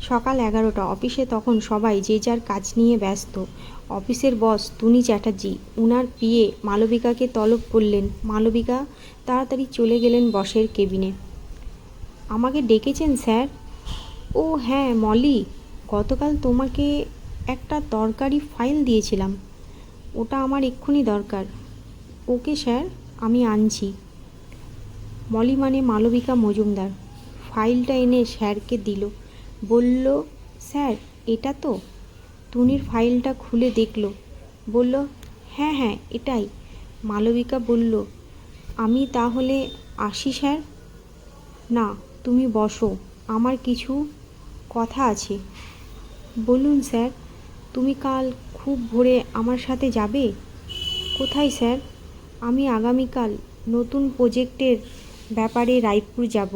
সকাল 11টা। অফিসে তখন সবাই যে যার কাজ নিয়ে ব্যস্ত। অফিসের বস টুনি চ্যাটার্জি উনার পিএ মালবিকাকে তলব করলেন। মালবিকা তাড়াতাড়ি চলে গেলেন বসের কেবিনে। আমাকে ডেকেছেন স্যার? ও হ্যাঁ মলি, গতকাল তোমাকে একটা দরকারি ফাইল দিয়েছিলাম, ওটা আমার এক্ষুনি দরকার। ওকে স্যার, আমি আনছি। মলি মানে মালবিকা মজুমদার ফাইলটা এনে স্যারকে দিল। বলল, স্যার এটা তো? টুনির ফাইলটা খুলে দেখল, বলল, হ্যাঁ হ্যাঁ এটাই। মালবিকা বলল, আমি তাহলে আসি স্যার? না, তুমি বসো, আমার কিছু কথা আছে। বলুন স্যার। তুমি কাল খুব ভোরে আমার সাথে যাবে? কোথায় স্যার? আমি আগামীকাল নতুন প্রজেক্টের ব্যাপারে রায়পুর যাব।